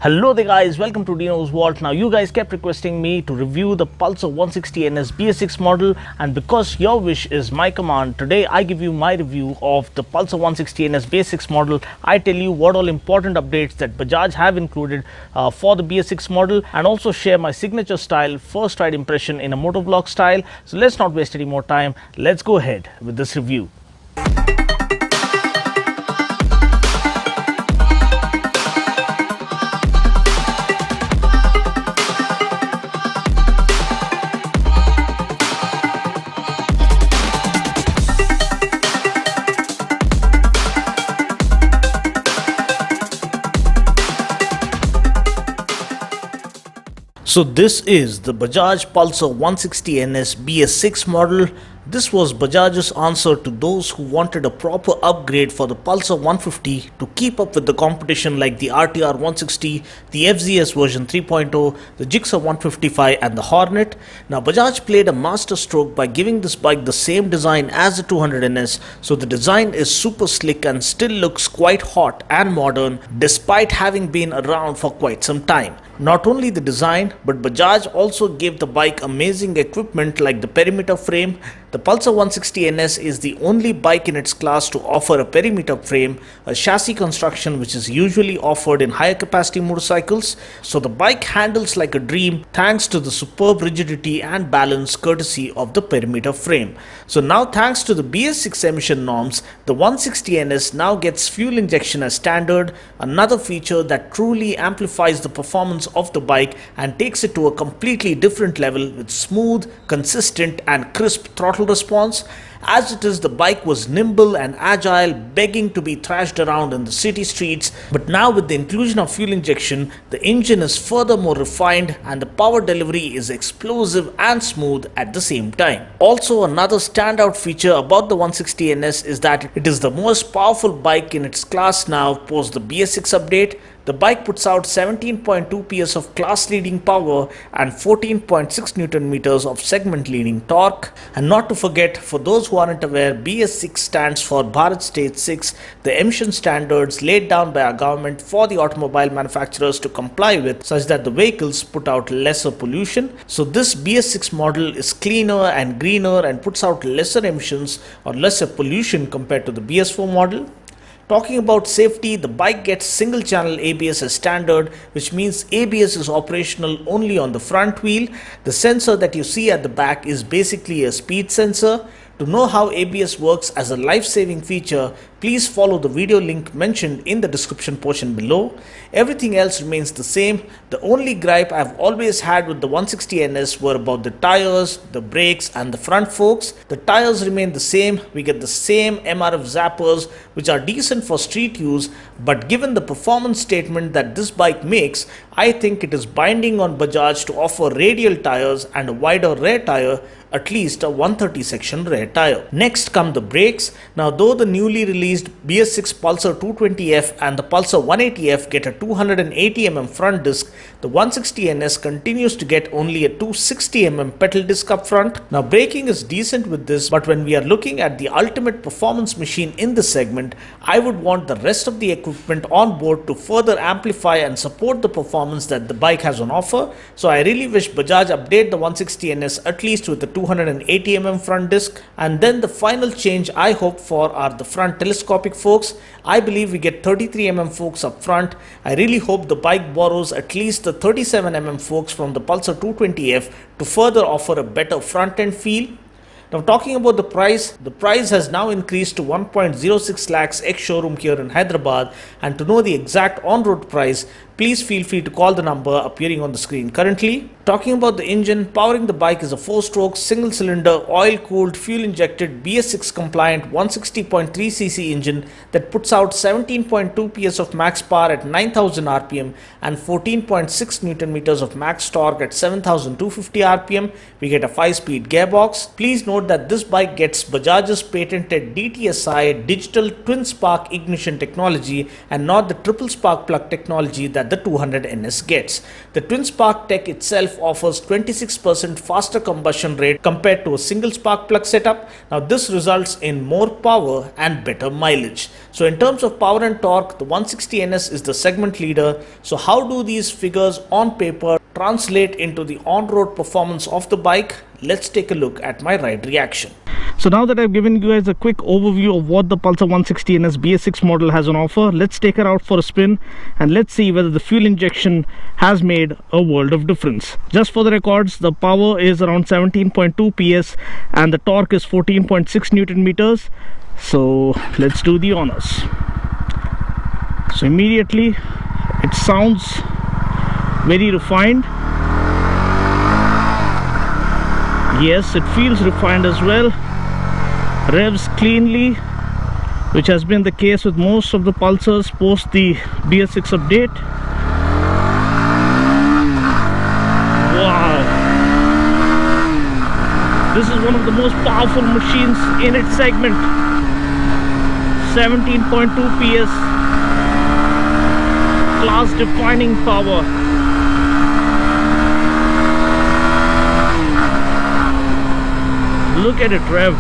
Hello there guys, welcome to Dinos Vault. Now you guys kept requesting me to review the Pulsar 160NS BS6 model, and because your wish is my command, today I give you my review of the Pulsar 160NS BS6 model. I tell you what all important updates that Bajaj have included for the BS6 model, and also share my signature style first ride impression in a motovlog style. So let's not waste any more time, let's go ahead with this review. So this is the Bajaj Pulsar 160NS BS6 model. This was Bajaj's answer to those who wanted a proper upgrade for the Pulsar 150 to keep up with the competition like the RTR 160, the FZS version 3.0, the Gixxer 155 and the Hornet. Now Bajaj played a master stroke by giving this bike the same design as the 200NS, so the design is super slick and still looks quite hot and modern despite having been around for quite some time. Not only the design, but Bajaj also gave the bike amazing equipment like the perimeter frame. The Pulsar 160NS is the only bike in its class to offer a perimeter frame, a chassis construction which is usually offered in higher capacity motorcycles. So the bike handles like a dream thanks to the superb rigidity and balance courtesy of the perimeter frame. So now thanks to the BS6 emission norms, the 160NS now gets fuel injection as standard, another feature that truly amplifies the performance of the bike and takes it to a completely different level with smooth, consistent and crisp throttle response. As it is, the bike was nimble and agile, begging to be thrashed around in the city streets, but now with the inclusion of fuel injection, the engine is furthermore refined and the power delivery is explosive and smooth at the same time. Also, another standout feature about the 160NS is that it is the most powerful bike in its class now post the BS6 update. The bike puts out 17.2 PS of class-leading power and 14.6 Nm of segment-leading torque. And not to forget, for those who aren't aware, BS6 stands for Bharat Stage 6, the emission standards laid down by our government for the automobile manufacturers to comply with, such that the vehicles put out lesser pollution. So this BS6 model is cleaner and greener and puts out lesser emissions or lesser pollution compared to the BS4 model. Talking about safety, the bike gets single channel ABS as standard, which means ABS is operational only on the front wheel. The sensor that you see at the back is basically a speed sensor. To know how ABS works as a life-saving feature, please follow the video link mentioned in the description portion below. Everything else remains the same. The only gripe I've always had with the 160NS were about the tires, the brakes and the front forks. The tires remain the same. We get the same MRF zappers which are decent for street use, but given the performance statement that this bike makes, I think it is binding on Bajaj to offer radial tires and a wider rear tire, at least a 130 section rear tire. Next come the brakes. Now though the newly released BS6 Pulsar 220F and the Pulsar 180F get a 280mm front disc, the 160NS continues to get only a 260mm pedal disc up front. Now braking is decent with this, but when we are looking at the ultimate performance machine in this segment, I would want the rest of the equipment on board to further amplify and support the performance that the bike has on offer. So I really wish Bajaj update the 160NS at least with the 280mm front disc. And then the final change I hope for are the front telescopic forks. I believe we get 33mm forks up front. I really hope the bike borrows at least the 37mm forks from the Pulsar 220F to further offer a better front end feel. Now talking about the price has now increased to 1.06 lakhs ex-showroom here in Hyderabad, and to know the exact on-road price, please feel free to call the number appearing on the screen currently. Talking about the engine, powering the bike is a 4-stroke, single-cylinder, oil-cooled, fuel-injected, BS6 compliant 160.3cc engine that puts out 17.2 PS of max power at 9000 RPM and 14.6 Nm of max torque at 7250 RPM. We get a 5-speed gearbox. Please note note that this bike gets Bajaj's patented DTSI digital twin spark ignition technology and not the triple spark plug technology that the 200NS gets. The twin spark tech itself offers 26% faster combustion rate compared to a single spark plug setup. Now this results in more power and better mileage. So in terms of power and torque, the 160NS is the segment leader. So how do these figures on paper translate into the on-road performance of the bike? Let's take a look at my ride reaction. So now that I've given you guys a quick overview of what the Pulsar 160NS BS6 model has on offer, let's take her out for a spin and let's see whether the fuel injection has made a world of difference. Just for the records, the power is around 17.2 PS and the torque is 14.6 Newton meters. So let's do the honors. So immediately it sounds very refined. Yes, it feels refined as well. Revs cleanly, which has been the case with most of the Pulsars post the BS6 update. Wow, this is one of the most powerful machines in its segment. 17.2 PS, class defining power. Look at it rev.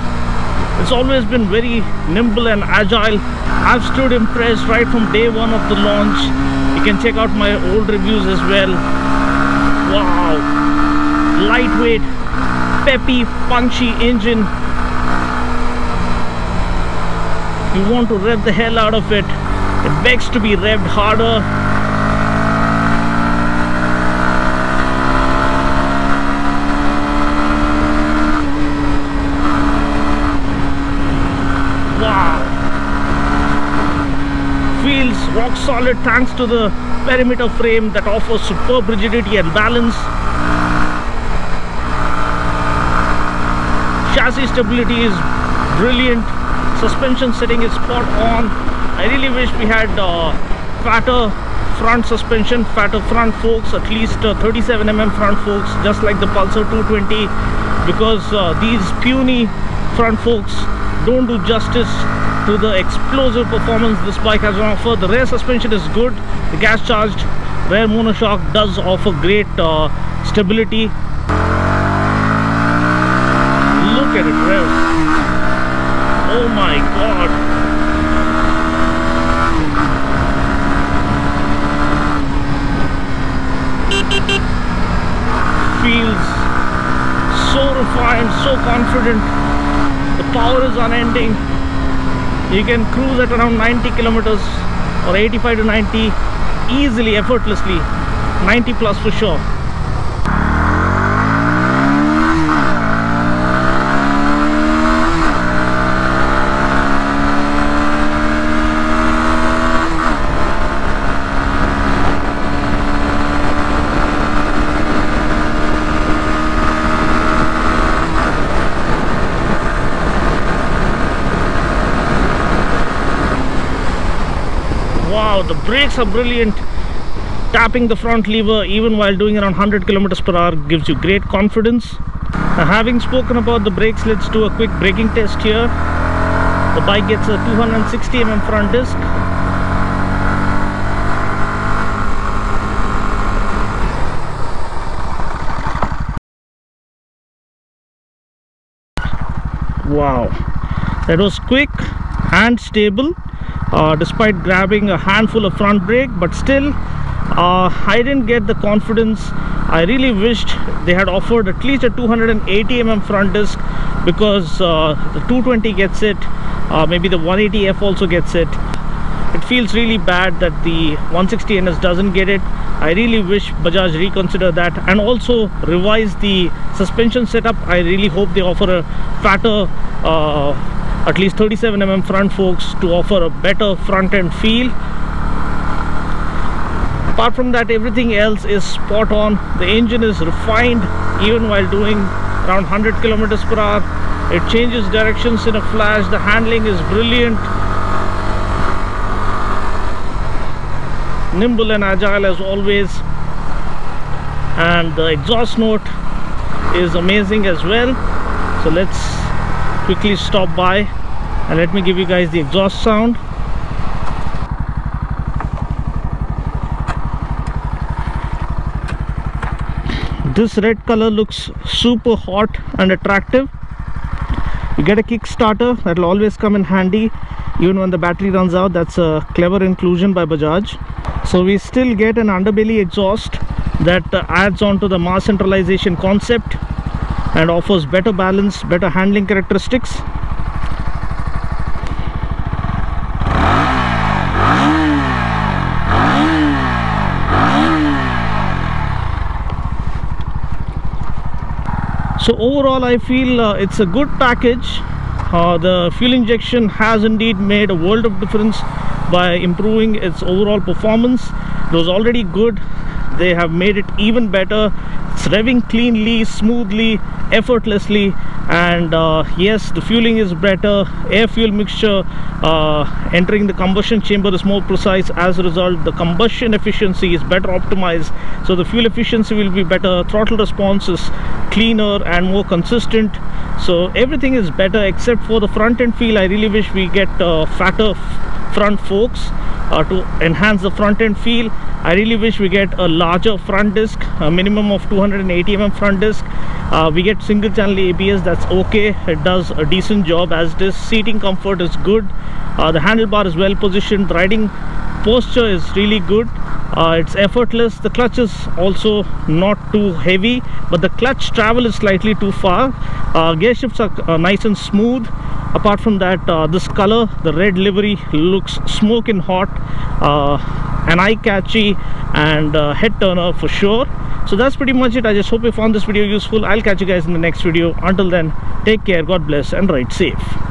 It's always been very nimble and agile. I've stood impressed right from day one of the launch. You can check out my old reviews as well. Wow, lightweight, peppy, punchy engine. You want to rev the hell out of it. It begs to be revved harder. Feels rock solid thanks to the perimeter frame that offers superb rigidity and balance. Chassis stability is brilliant. Suspension setting is spot on. I really wish we had fatter front suspension, fatter front forks, at least 37mm front forks, just like the Pulsar 220, because these puny front forks don't do justice to the explosive performance this bike has on offer. The rear suspension is good. The gas charged rear monoshock does offer great stability. Look at it rev. Oh my god. Feels so refined, so confident. The power is unending. You can cruise at around 90 kilometers or 85 to 90 easily, effortlessly. 90 plus for sure. Wow, the brakes are brilliant. Tapping the front lever even while doing around 100 kilometers per hour gives you great confidence. Now, having spoken about the brakes, let's do a quick braking test here. The bike gets a 260mm front disc. Wow, that was quick and stable. Despite grabbing a handful of front brake, but still I didn't get the confidence. I really wished they had offered at least a 280mm front disc, because the 220 gets it, maybe the 180F also gets it. It feels really bad that the 160NS doesn't get it. I really wish Bajaj reconsider that and also revise the suspension setup. I really hope they offer a fatter at least 37mm front forks to offer a better front end feel. Apart from that, everything else is spot on. The engine is refined even while doing around 100 kilometers per hour. It changes directions in a flash. The handling is brilliant, nimble and agile as always, and the exhaust note is amazing as well. So let's quickly stop by and let me give you guys the exhaust sound. This red color looks super hot and attractive. You get a Kickstarter, that will always come in handy even when the battery runs out. That's a clever inclusion by Bajaj. So we still get an underbelly exhaust that adds on to the mass centralization concept and offers better balance, better handling characteristics. So overall I feel it's a good package. The fuel injection has indeed made a world of difference by improving its overall performance. It was already good. They have made it even better. It's revving cleanly, smoothly, effortlessly, and yes, the fueling is better. Air fuel mixture entering the combustion chamber is more precise. As a result, the combustion efficiency is better optimized, so the fuel efficiency will be better. Throttle response is cleaner and more consistent, so everything is better except for the front end feel. I really wish we get fatter front forks to enhance the front end feel. I really wish we get a larger front disc, a minimum of 280 mm front disc. We get single channel ABS, that's okay. It does a decent job as it is. Seating comfort is good. The handlebar is well positioned. The riding posture is really good. It's effortless. The clutch is also not too heavy, but the clutch travel is slightly too far. Gear shifts are nice and smooth. Apart from that, this color, the red livery, looks smoking hot, an eye-catchy and head turner for sure. So that's pretty much it. I just hope you found this video useful. I'll catch you guys in the next video. Until then, take care, God bless, and ride safe.